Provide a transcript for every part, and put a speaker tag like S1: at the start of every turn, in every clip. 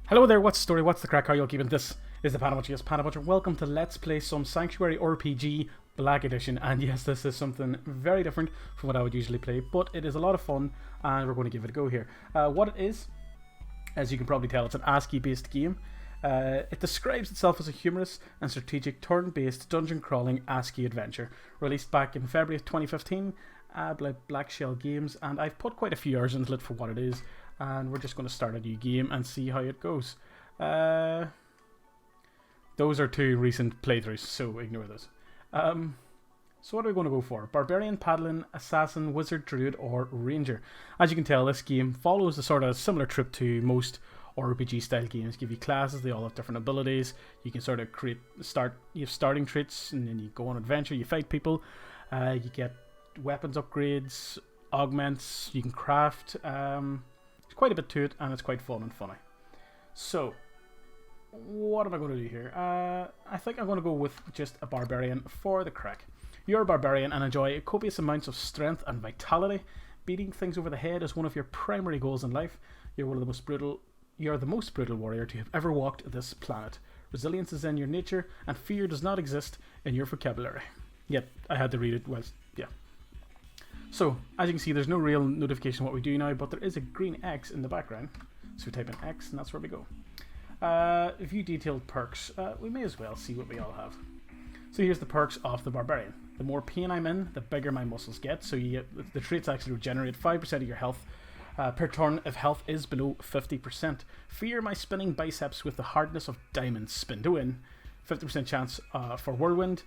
S1: Hello there, what's the story, what's the crack, how are you all keeping? This is the ThePandaPuncher, yes, ThePandaPuncher. Welcome to Let's Play some SanctuaryRPG Black Edition. And yes, this is something very different from what I would usually play, but it is a lot of fun and we're going to give it a go here. What it is, as you can probably tell, it's an ASCII based game. It describes itself as a humorous and strategic turn-based dungeon-crawling ASCII adventure, released back in February of 2015 by Black Shell Games, and I've put quite a few hours into it for what it is. And we're just going to start a new game and see how it goes. Those are two recent playthroughs, so ignore those. So what are we going to go for? Barbarian, Paladin, Assassin, Wizard, Druid, or Ranger? As you can tell, this game follows a sort of similar trip to most RPG style games. Give you classes, they all have different abilities. You can sort of you have starting traits, and then you go on adventure, you fight people. You get weapons upgrades, augments, you can craft. Quite a bit to it, and it's quite fun and funny. So, what am I going to do here? I think I'm going to go with just a barbarian for the crack. You're a barbarian and enjoy copious amounts of strength and vitality. Beating things over the head is one of your primary goals in life. You're the most brutal warrior to have ever walked this planet. Resilience is in your nature, and fear does not exist in your vocabulary. Yet I had to read it whilst, yeah. So, as you can see, there's no real notification of what we do now, but there is a green X in the background. So we type in X, and that's where we go. View detailed perks. We may as well see what we all have. So here's the perks of the Barbarian. The more pain I'm in, the bigger my muscles get. So you get, the traits actually regenerate 5% of your health per turn if health is below 50%. Fear my spinning biceps with the hardness of diamonds. Spin to win. 50% chance for whirlwind.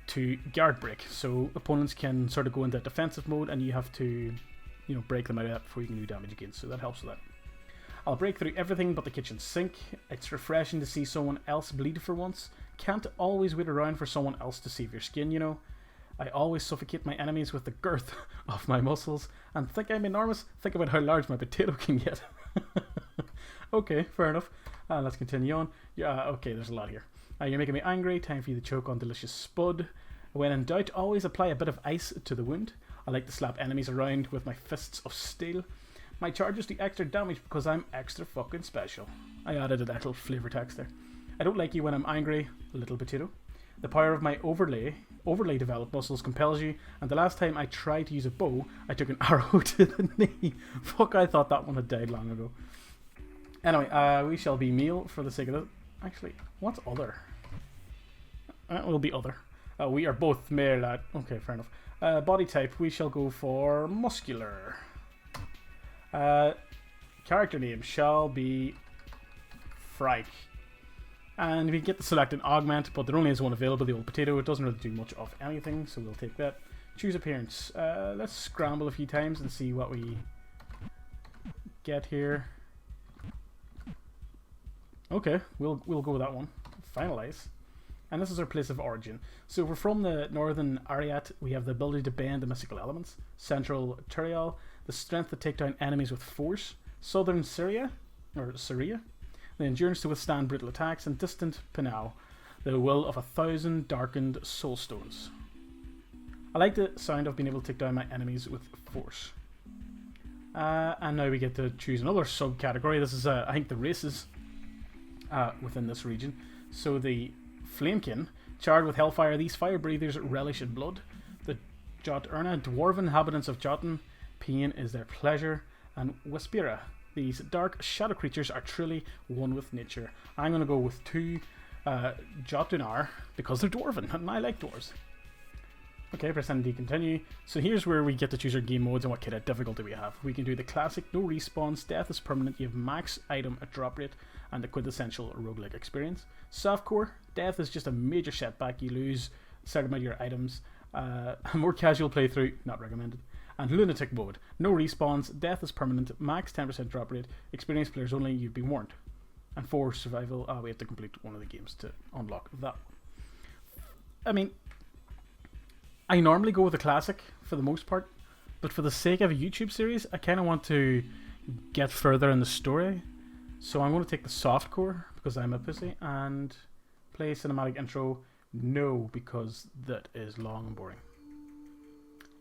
S1: To guard break, so opponents can sort of go into defensive mode and you have to, break them out of that before you can do damage again, so that helps with that. I'll break through everything but the kitchen sink. It's refreshing to see someone else bleed for once. Can't always wait around for someone else to save your skin, I always suffocate my enemies with the girth of my muscles and think I'm enormous. Think about how large my potato can get. Okay, fair enough. Let's continue on. Yeah, okay, there's a lot here. You're making me angry. Time for you to choke on delicious spud. When in doubt, always apply a bit of ice to the wound. I like to slap enemies around with my fists of steel. My charges do extra damage because I'm extra fucking special. I added a little flavour text there. I don't like you when I'm angry, little potato. The power of my overlay developed muscles compels you, and the last time I tried to use a bow, I took an arrow to the knee. Fuck, I thought that one had died long ago. Anyway, we shall be meal for the sake of it. Actually, what's other? It will be other. We are both male lad. Okay, fair enough. Body type, we shall go for muscular. Character name shall be Frike. And we get to select an augment, but there only is one available, the old potato. It doesn't really do much of anything, so we'll take that. Choose appearance. Let's scramble a few times and see what we get here. Okay, we'll go with that one. Finalize. And this is our place of origin. So we're from the northern Ariat. We have the ability to bend the mystical elements. Central Turial, the strength to take down enemies with force. Southern Syria, the endurance to withstand brutal attacks. And distant Pinal, the will of 1,000 darkened soulstones. I like the sound of being able to take down my enemies with force. And now we get to choose another subcategory. This is, I think, the races within this region. So the Flamekin, charred with hellfire, these fire breathers relish in blood. The Jot-Urna, dwarven inhabitants of Jotun, pain is their pleasure. And Wispira, these dark shadow creatures are truly one with nature. I'm going to go with two Jotunar because they're dwarven and I like dwarves. Okay, press N to continue. So here's where we get to choose our game modes and what kind of difficulty we have. We can do the classic, no respawns, death is permanent, you have max item drop rate, and the quintessential roguelike experience. Softcore, death is just a major setback, you lose a certain amount of your items. A more casual playthrough, not recommended. And lunatic mode, no respawns, death is permanent, max 10% drop rate, experienced players only, you've been warned. And for survival, we have to complete one of the games to unlock that. I mean, I normally go with a classic for the most part, but for the sake of a YouTube series, I kind of want to get further in the story. So I'm going to take the softcore because I'm a pussy and play cinematic intro. No, because that is long and boring.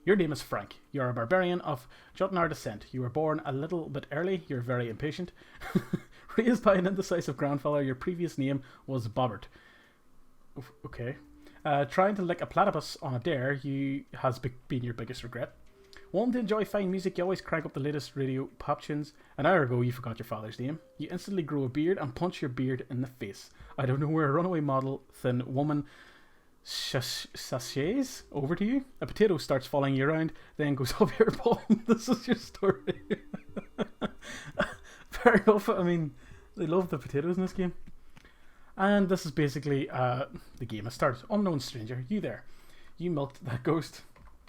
S1: Your name is Frank. You're a barbarian of Jotnar descent. You were born a little bit early. You're very impatient. Raised by an indecisive grandfather, your previous name was Bobbert. Okay. Trying to lick a platypus on a dare has been your biggest regret. Wanting to enjoy fine music, you always crank up the latest radio pop tunes. An hour ago, you forgot your father's name. You instantly grow a beard and punch your beard in the face. I don't know where a runaway model, thin woman sachets over to you. A potato starts following you around, then goes up your bum. This is your story. Fair enough. I mean, they love the potatoes in this game. And this is basically the game has started. Unknown stranger, you there. You milked that ghost.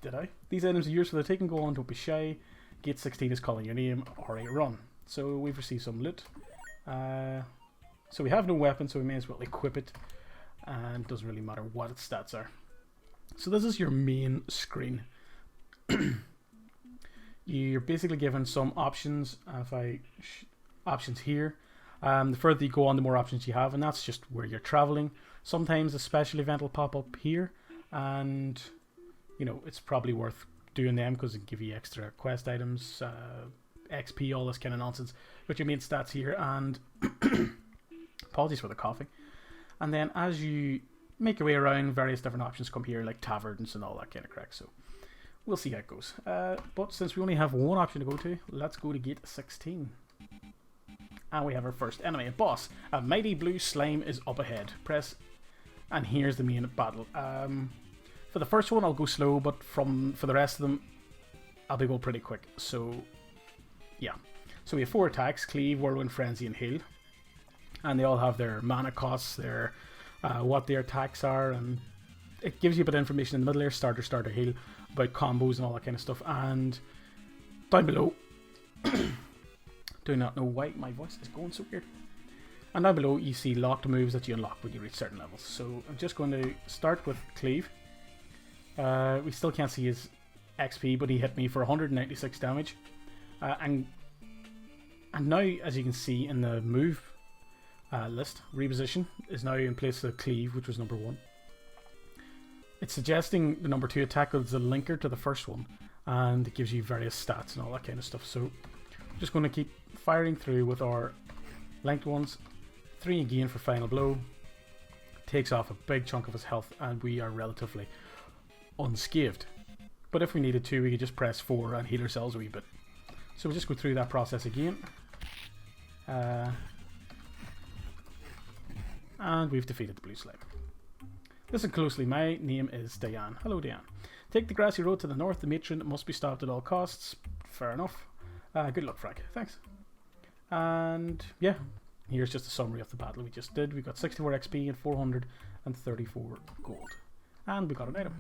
S1: Did I? These items are yours for the take and go on, don't be shy. Gate 16 is calling your name. Alright, run. So we've received some loot. So we have no weapon, so we may as well equip it. And it doesn't really matter what its stats are. So this is your main screen. You're basically given some options. Options here. The further you go on, the more options you have, and that's just where you're traveling. Sometimes a special event will pop up here, and you know it's probably worth doing them because it give you extra quest items, XP, all this kind of nonsense. But your main stats here, and apologies for the coughing. And then as you make your way around, various different options come here, like taverns and all that kind of crack. So we'll see how it goes. But since we only have one option to go to, let's go to gate 16. And we have our first enemy, a boss. A mighty blue slime is up ahead. Press, and here's the main battle. For the first one, I'll go slow, but for the rest of them, I'll be going pretty quick. So, yeah. So we have 4 attacks: Cleave, Whirlwind, Frenzy, and Heal. And they all have their mana costs, their what their attacks are, and it gives you a bit of information in the middle there, starter, heal, about combos and all that kind of stuff. And down below, do not know why my voice is going so weird. And down below you see locked moves that you unlock when you reach certain levels. So I'm just going to start with Cleave. We still can't see his XP, but he hit me for 196 damage. And now, as you can see in the move list, reposition is now in place of Cleave, which was number 1. It's suggesting the number 2 attack is a linker to the first one, and it gives you various stats and all that kind of stuff. So I'm just going to keep firing through with our linked ones. 3 again for final blow. Takes off a big chunk of his health, and we are relatively unscathed. But if we needed to, we could just press 4 and heal ourselves a wee bit. So we'll just go through that process again. And we've defeated the blue slime. Listen closely, my name is Diane. Hello, Diane. Take the grassy road to the north. The matron must be stopped at all costs. Fair enough. Good luck, Frank. Thanks. And yeah, here's just a summary of the battle we just did. We got 64 XP and 434 gold. And we got an item.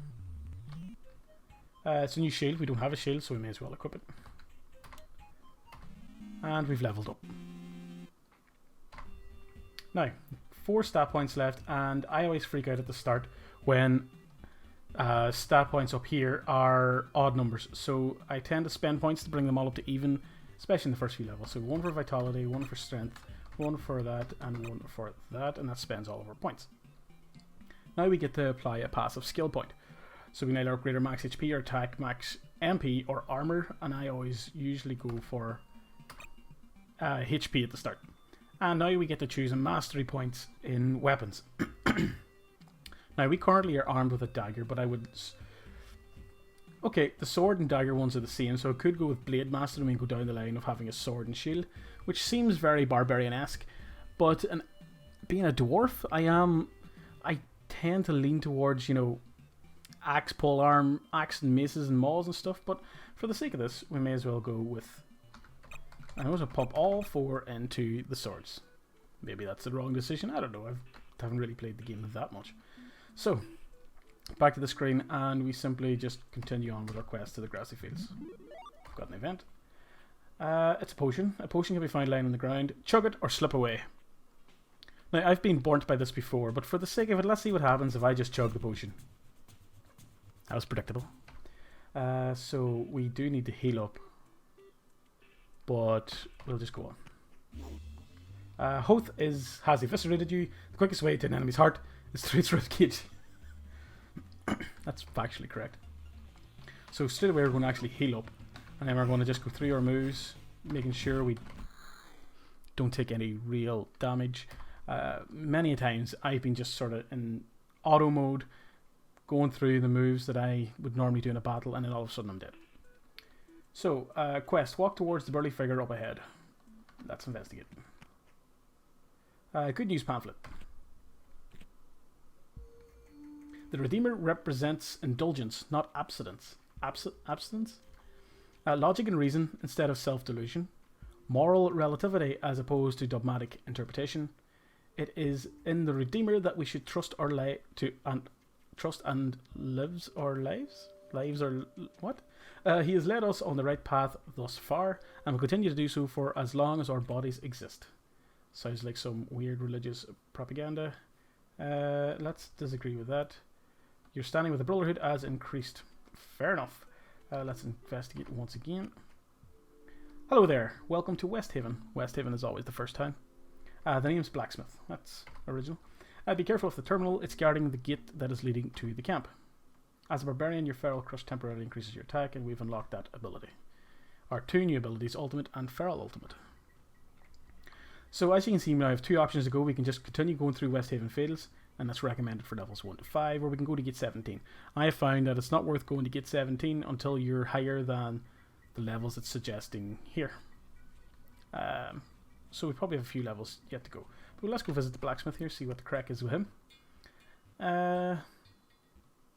S1: It's a new shield. We don't have a shield, so we may as well equip it. And we've leveled up. Now, 4 stat points left, and I always freak out at the start when stat points up here are odd numbers. So I tend to spend points to bring them all up to even, especially in the first few levels. So 1 for vitality, 1 for strength, 1 for that, and 1 for that, and that spends all of our points. Now we get to apply a passive skill point. So we can either upgrade our max HP or attack, max MP, or armor, and I always usually go for HP at the start. And now we get to choose a mastery points in weapons. Now we currently are armed with a dagger, but I would... Okay, the sword and dagger ones are the same, so I could go with blade master and we can go down the line of having a sword and shield, which seems very barbarian-esque. But being a dwarf, I tend to lean towards, you know, axe, polearm, axe and maces and maws and stuff, but for the sake of this, we may as well go with... I'm going to pump all 4 into the swords. Maybe that's the wrong decision, I don't know, I haven't really played the game that much. So, back to the screen, and we simply just continue on with our quest to the grassy fields. We've got an event. It's a potion. A potion can be found lying on the ground. Chug it or slip away. Now, I've been burnt by this before, but for the sake of it, let's see what happens if I just chug the potion. That was predictable. So, we do need to heal up. But we'll just go on. Hoth has eviscerated you. The quickest way to an enemy's heart is through its ribcage. That's factually correct. So straight away we're going to actually heal up. And then we're going to just go through our moves, making sure we don't take any real damage. Many times I've been just sort of in auto mode, going through the moves that I would normally do in a battle, and then all of a sudden I'm dead. So, quest, walk towards the burly figure up ahead. Let's investigate. Good news pamphlet. The Redeemer represents indulgence, not abstinence. Abstinence? Logic and reason instead of self-delusion. Moral relativity as opposed to dogmatic interpretation. It is in the Redeemer that we should trust our trust and lives our lives? Lives are what? He has led us on the right path thus far and will continue to do so for as long as our bodies exist. Sounds like some weird religious propaganda. Let's disagree with that. Your standing with the Brotherhood has increased. Fair enough. Let's investigate once again. Hello there. Welcome to West Haven. West Haven is always the first time. The name's Blacksmith. That's original. Be careful of the terminal. It's guarding the gate that is leading to the camp. As a barbarian, your Feral Crush temporarily increases your attack, and we've unlocked that ability. Our two new abilities, Ultimate and Feral Ultimate. So as you can see, we now have two options to go. We can just continue going through West Haven Fields, and that's recommended for levels 1 to 5, or we can go to Gate 17. I have found that it's not worth going to Gate 17 until you're higher than the levels it's suggesting here. So we probably have a few levels yet to go. But let's go visit the blacksmith here, see what the crack is with him.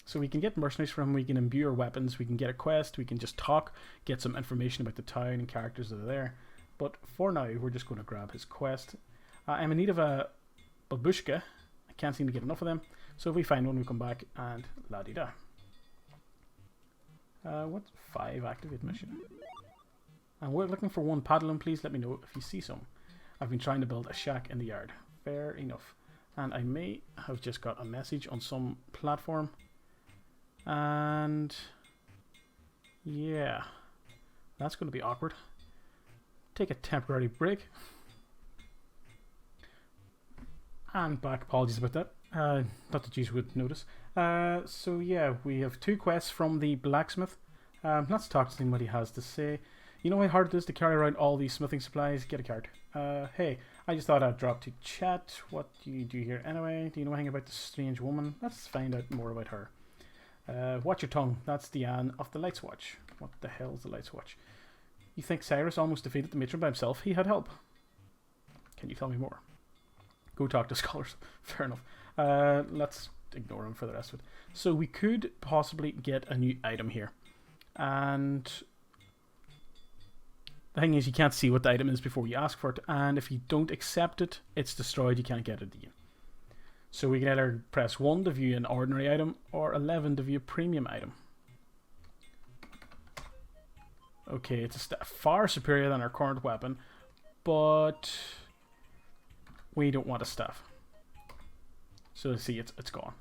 S1: So we can get mercenaries from him, we can imbue our weapons, we can get a quest, we can just talk, get some information about the town and characters that are there. But for now, we're just going to grab his quest. I'm in need of a babushka. I can't seem to get enough of them. So if we find one, we come back and la-di-da. What's 5 activate mission? And we're looking for one paddling. Please let me know if you see some. I've been trying to build a shack in the yard. Fair enough. And I may have just got a message on some platform. And yeah, that's going to be awkward. Take a temporary break. And back. Apologies about that. Not that you would notice. So yeah, we have 2 quests from the blacksmith. Let's talk to him what he has to say. You know how hard it is to carry around all these smithing supplies? Get a card. Hey, I just thought I'd drop to chat. What do you do here anyway? Do you know anything about this strange woman? Let's find out more about her. Watch your tongue. That's Diane of the Lights Watch. What the hell is the Lights Watch? You think Cyrus almost defeated the matron by himself? He had help. Can you tell me more? Go talk to scholars. Fair enough. Let's ignore him for the rest of it. So we could possibly get a new item here. And the thing is, you can't see what the item is before you ask for it. And if you don't accept it, it's destroyed. You can't get it again. So we can either press 1 to view an ordinary item or 11 to view a premium item. Okay, it's far superior than our current weapon, but we don't want a staff. So see, it's gone.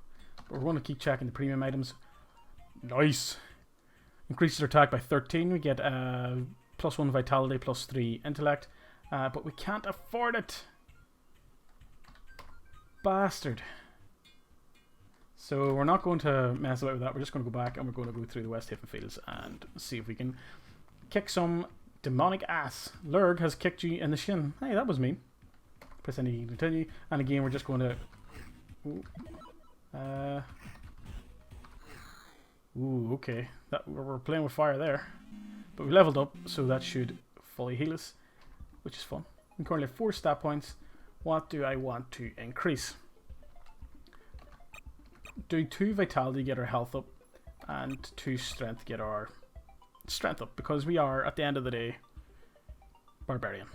S1: But we're going to keep checking the premium items. Nice! Increases our attack by 13. We get +1 vitality, +3 intellect. But we can't afford it! Bastard. So we're not going to mess about with that. We're just going to go back and we're going to go through the West Haven Fields and see if we can kick some demonic ass. Lurg has kicked you in the shin. Hey, that was mean. Press any to continue. And again, we're just going to... Ooh, okay. We're playing with fire there. But we leveled up, so that should fully heal us, which is fun. We currently have 4 stat points. What do I want to increase? Do 2 vitality get our health up, and 2 strength get our strength up, because we are, at the end of the day, barbarian.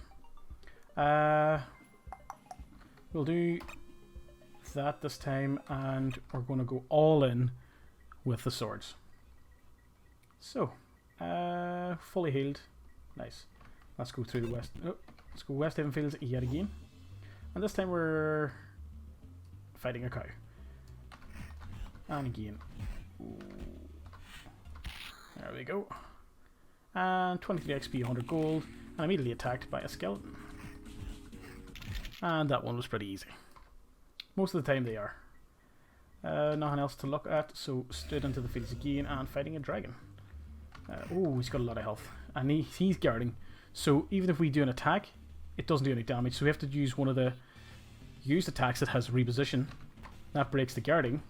S1: We'll do that this time, and we're going to go all in with the swords. So, fully healed. Nice. Let's go through the West. Oh, let's go West Haven Fields yet again. And this time we're fighting a cow. And again. Ooh. There we go. And 23 XP, 100 gold. And immediately attacked by a skeleton. And that one was pretty easy. Most of the time they are. Nothing else to look at, so straight into the fields again and fighting a dragon. Oh, he's got a lot of health. And he's guarding. So even if we do an attack, it doesn't do any damage. So we have to use one of the used attacks that has reposition. That breaks the guarding.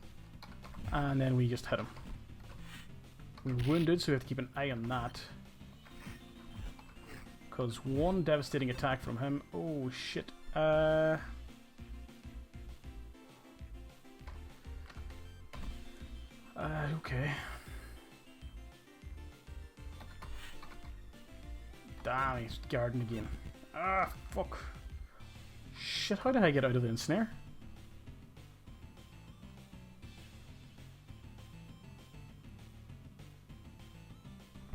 S1: And then we just hit him. We're wounded, so we have to keep an eye on that. Because one devastating attack from him. Oh shit. Okay. Damn, he's guarding again. Ah, fuck. Shit, how did I get out of the ensnare?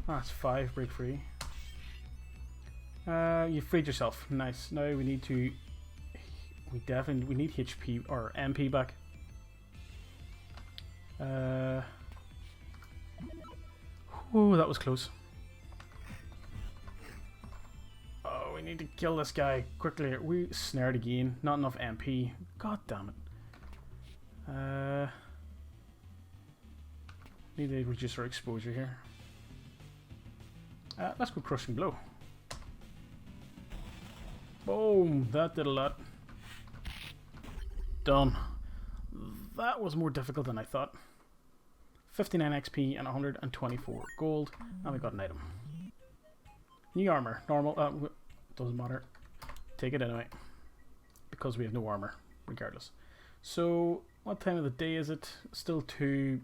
S1: Ah, it's 5, break free. You freed yourself. Nice. Now we need to... We need HP or MP back. Oh, that was close. Oh, we need to kill this guy quickly. We snared again. Not enough MP. God damn it. Need to reduce our exposure here. Let's go crushing blow. Boom! That did a lot. Done. That was more difficult than I thought. 59 XP and 124 gold, and we got an item. New armor, normal. Doesn't matter. Take it anyway, because we have no armor, regardless. So, what time of the day is it? Still 2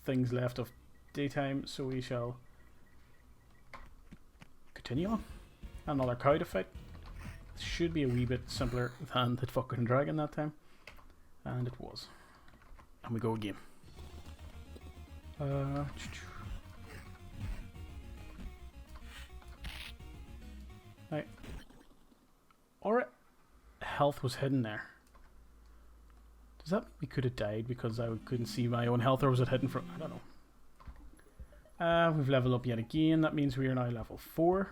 S1: things left of daytime, so we shall continue on. Another cow to fight. Should be a wee bit simpler than the fucking dragon that time, and it was. And we go again. Right. Our health was hidden there. Does that mean we could have died because I couldn't see my own health, or was it hidden from? I don't know. We've leveled up yet again. That means we are now level 4.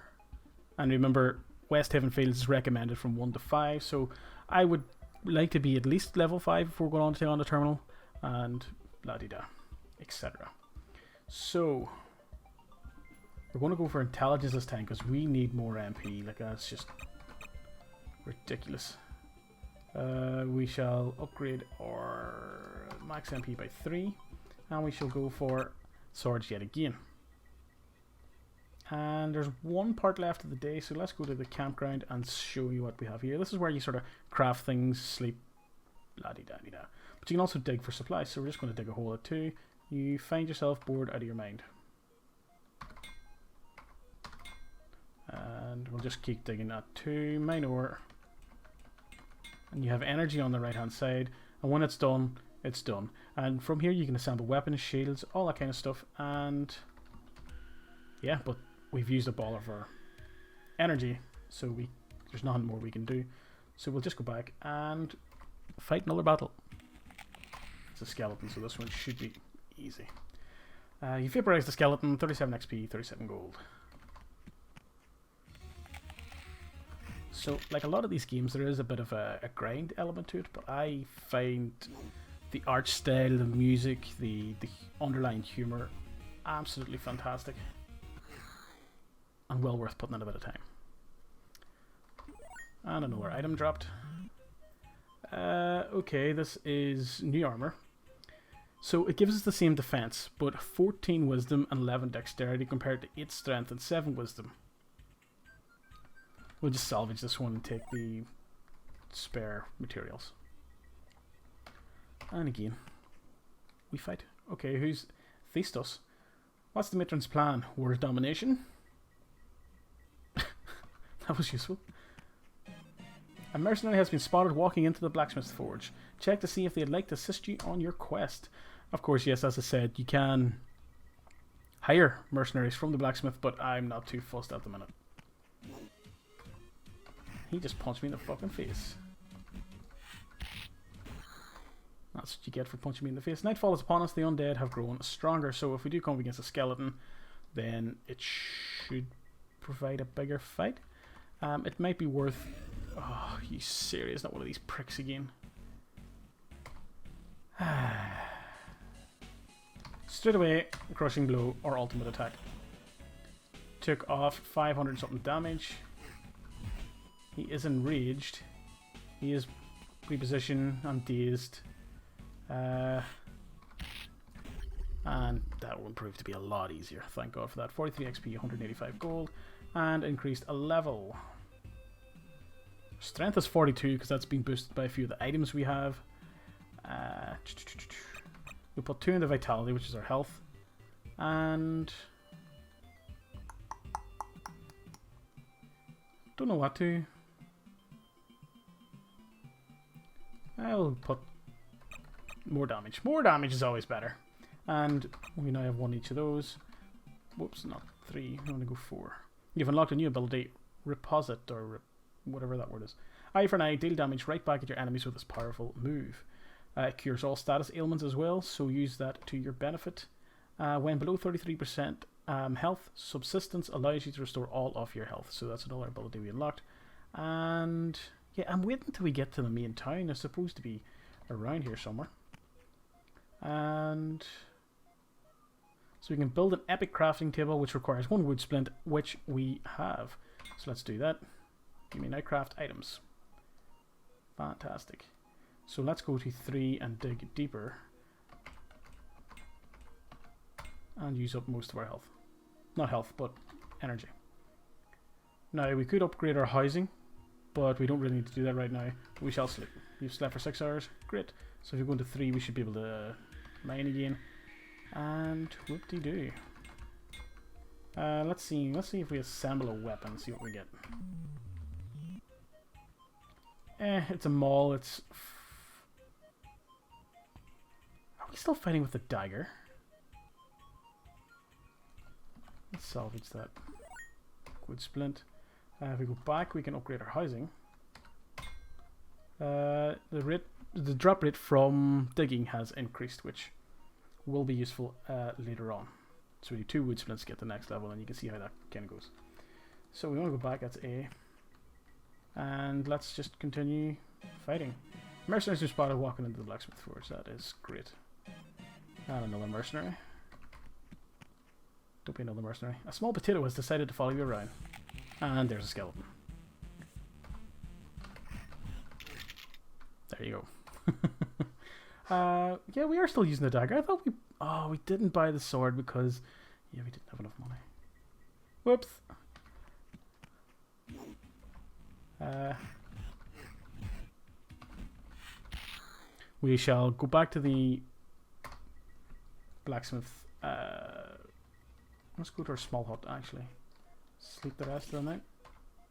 S1: And remember, West Haven Fields is recommended from 1 to 5, so I would like to be at least level 5 before going on to take on the terminal, and la-di-da, etc. So, we're going to go for intelligence this time, because we need more MP. Like, that's just ridiculous. We shall upgrade our max MP by 3, and we shall go for swords yet again. And there's one part left of the day, so let's go to the campground and show you what we have here. This is where you sort of craft things, sleep, la-di-da-di-da. But you can also dig for supplies, so we're just going to dig a hole at 2. You find yourself bored out of your mind. And we'll just keep digging at 2, mine ore. And you have energy on the right hand side, and when it's done, it's done. And from here you can assemble weapons, shields, all that kind of stuff, and yeah, but we've used up all of our energy, so there's nothing more we can do. So we'll just go back and fight another battle. It's a skeleton, so this one should be easy. You vaporize the skeleton, 37 XP, 37 gold. So, like a lot of these games, there is a bit of a grind element to it, but I find the art style, the music, the underlying humour absolutely fantastic. And well worth putting in a bit of time. And another item dropped. Okay, this is new armor. So it gives us the same defense, but 14 wisdom and 11 dexterity compared to 8 strength and 7 wisdom. We'll just salvage this one and take the spare materials. And again, we fight. Okay, who's Thestos? What's the matron's plan? World domination? That was useful. A mercenary has been spotted walking into the blacksmith's forge. Check to see if they'd like to assist you on your quest. Of course, yes, as I said, you can hire mercenaries from the blacksmith, but I'm not too fussed at the minute. He just punched me in the fucking face. That's what you get for punching me in the face. Nightfall is upon us. The undead have grown stronger, so if we do come up against a skeleton, then it should provide a bigger fight. It might be worth... Oh, you serious? Not one of these pricks again. Straight away, crushing blow or ultimate attack. Took off 500 something damage. He is enraged. He is repositioned and dazed. And that will prove to be a lot easier. Thank God for that. 43 XP, 185 gold, and increased a level. Strength is 42 because that's been boosted by a few of the items we have. We'll put 2 into Vitality, which is our health. And don't know what to. I'll put more damage. More damage is always better. And we now have 1 each of those. Whoops, not 3. I'm going to go 4. You've unlocked a new ability, Reposit, or whatever that word is. Eye for an eye, deal damage right back at your enemies with this powerful move. It cures all status ailments as well, so use that to your benefit. When below 33% health, Subsistence allows you to restore all of your health. So that's another ability we unlocked. And yeah, I'm waiting until we get to the main town. It's supposed to be around here somewhere. And so we can build an epic crafting table, which requires 1 wood splint, which we have. So let's do that. You may now craft items. Fantastic. So let's go to 3 and dig deeper. And use up most of our health. Not health, but energy. Now, we could upgrade our housing, but we don't really need to do that right now. We shall sleep. You've slept for 6 hours. Great. So if we go into 3, we should be able to mine again. And whoop-de-doo. Let's see if we assemble a weapon, see what we get. It's a maul, Are we still fighting with the dagger? Let's salvage that. Wood splint. If we go back, we can upgrade our housing. The drop rate from digging has increased, which will be useful later on. So we need 2 wood splints to get the next level, and you can see how that kind of goes. So we want to go back, that's A. And let's just continue fighting. Mercenaries are spotted walking into the blacksmith forge. That is great. And another mercenary. Don't be another mercenary. A small potato has decided to follow you around. And there's a skeleton. There you go. Yeah, we are still using the dagger. I thought we didn't buy the sword because we didn't have enough money. Whoops. We shall go back to the blacksmith. Let's go to our small hut actually. Sleep the rest of the night,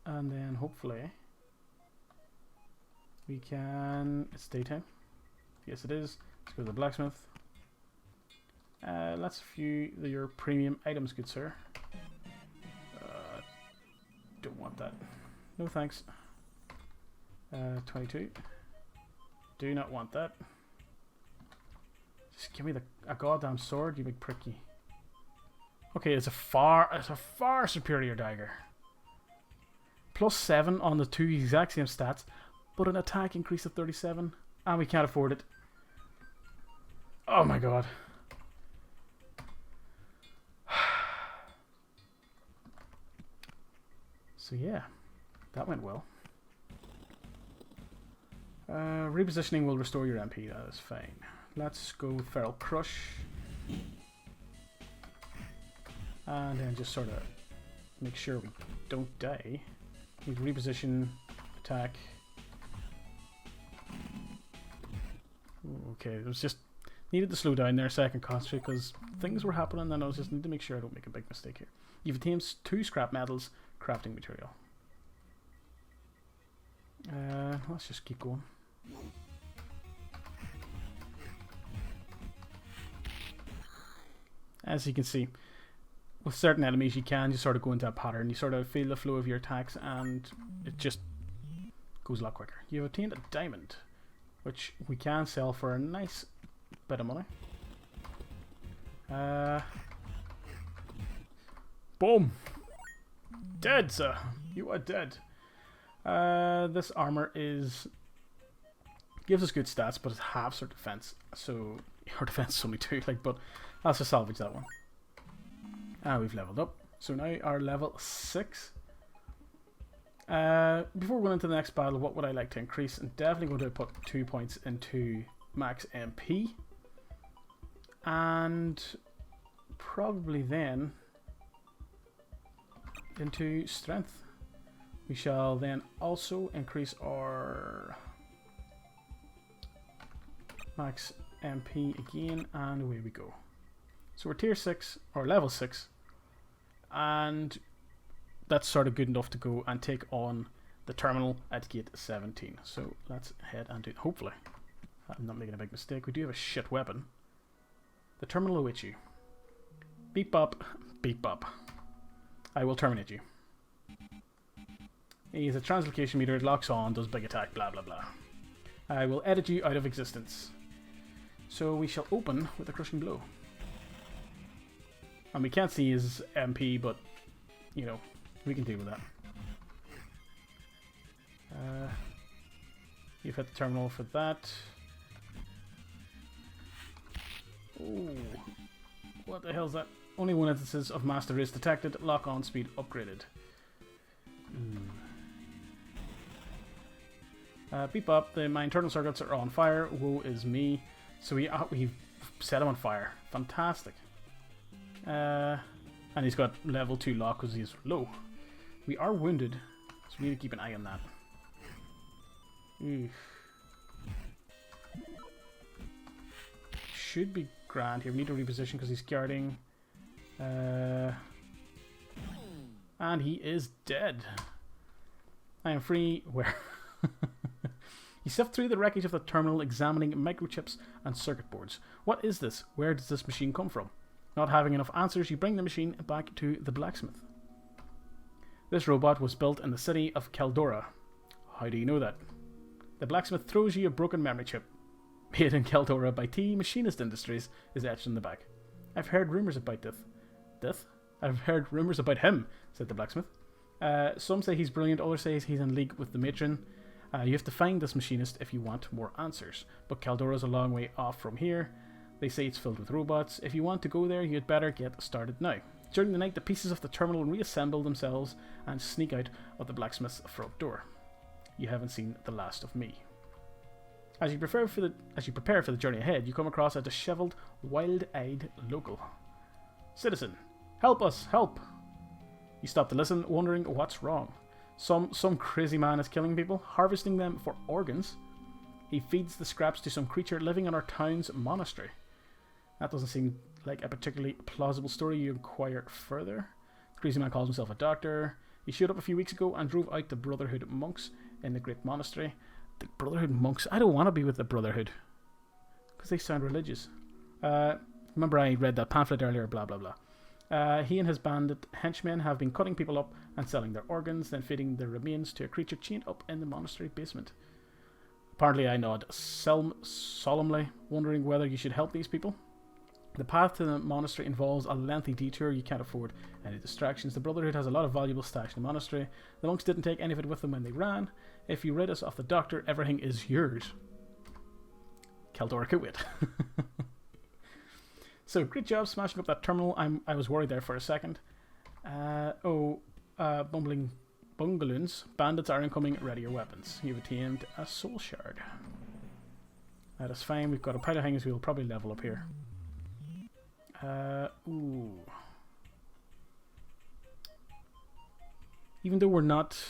S1: and then hopefully we can. It's daytime. Yes, it is. Let's go to the blacksmith. Let's view your premium items, good sir. Don't want that. No thanks. 22. Do not want that. Just give me a goddamn sword, you big pricky. Okay, it's a far superior dagger. +7 on the 2 exact same stats, but an attack increase of 37, and we can't afford it. Oh my god. So yeah, that went well. Repositioning will restore your MP, that is fine. Let's go with Feral Crush. And then just sort of make sure we don't die. We reposition, attack. Okay, it was just needed to slow down there so I can concentrate because things were happening and I was just need to make sure I don't make a big mistake here. You've attained 2 scrap metals, crafting material. Let's just keep going. As you can see, with certain enemies you can just sort of go into a pattern. You sort of feel the flow of your attacks and it just goes a lot quicker. You've obtained a diamond, which we can sell for a nice bit of money. Boom! Dead, sir! You are dead. This armor gives us good stats, but it halves our defense. So our defense is only 2, but let's just salvage that one. And we've leveled up. So now our level 6. Before we go into the next battle, what would I like to increase? I'm definitely going to put 2 points into max MP. And probably then into strength. We shall then also increase our max MP again, and away we go. So we're tier 6, or level 6, and that's sort of good enough to go and take on the terminal at gate 17. So let's head and do it. Hopefully I'm not making a big mistake. We do have a shit weapon. The terminal awaits you. Beep bop, beep bop. I will terminate you. He's a translocation meter, it locks on, does big attack, blah blah blah. I will edit you out of existence. So we shall open with a crushing blow. And we can't see his MP, but, you know, we can deal with that. You've hit the terminal for that. Ooh. What the hell's that? Only one instance of master race detected. Lock on speed upgraded. Beep up. My internal circuits are on fire. Woe is me. So we've set him on fire. Fantastic. And he's got level 2 lock because he's low. We are wounded, so we need to keep an eye on that. Oof. Should be grand here. We need to reposition because he's guarding. And he is dead. I am free. Where? You sift through the wreckage of the terminal, examining microchips and circuit boards. What is this? Where does this machine come from? Not having enough answers, you bring the machine back to the blacksmith. This robot was built in the city of Caldora. How do you know that? The blacksmith throws you a broken memory chip. Made in Caldora by T Machinist Industries is etched in the back. I've heard rumours about Death? I've heard rumours about him, said the blacksmith. Some say he's brilliant, others say he's in league with the matron. You have to find this machinist if you want more answers. But Caldora's a long way off from here. They say it's filled with robots. If you want to go there, you'd better get started now. During the night, the pieces of the terminal reassemble themselves and sneak out of the blacksmith's front door. You haven't seen the last of me. As you prepare for the journey ahead, you come across a dishevelled, wild-eyed local. Citizen, help us, help! You stop to listen, wondering what's wrong. Some crazy man is killing people, harvesting them for organs. He feeds the scraps to some creature living in our town's monastery. That doesn't seem like a particularly plausible story. You inquire further. The crazy man calls himself a doctor. He showed up a few weeks ago and drove out the Brotherhood monks in the great monastery. The Brotherhood monks? I don't want to be with the Brotherhood. Because they sound religious. Remember I read that pamphlet earlier, blah blah blah. He and his bandit henchmen have been cutting people up and selling their organs, then feeding their remains to a creature chained up in the monastery basement. Apparently I nod solemnly, wondering whether you should help these people. The path to the monastery involves a lengthy detour. You can't afford any distractions. The Brotherhood has a lot of valuable stash in the monastery. The monks didn't take any of it with them when they ran. If you rid us of the doctor, everything is yours. Caldora could wait. So, great job smashing up that terminal. I was worried there for a second. Bumbling bungaloons. Bandits are incoming. Ready your weapons. You've attained a soul shard. That is fine. We've got a pile of things. We'll probably level up here. Even though we're not...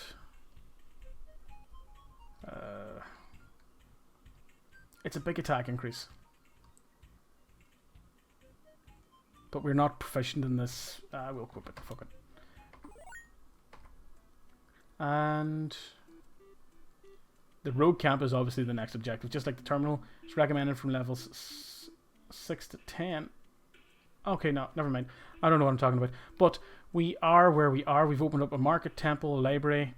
S1: it's a big attack increase. But we're not proficient in this. We'll equip it. Fuck it. And the road camp is obviously the next objective. Just like the terminal, it's recommended from levels 6 to 10. Okay, no, never mind. I don't know what I'm talking about. But we are where we are. We've opened up a market, temple, a library,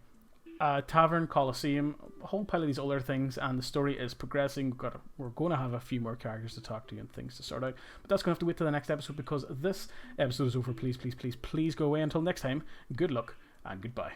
S1: a tavern, coliseum, a whole pile of these other things, and the story is progressing. We're going to have a few more characters to talk to and things to sort out. But that's going to have to wait till the next episode because this episode is over. Please, please, please, please go away. Until next time, good luck and goodbye.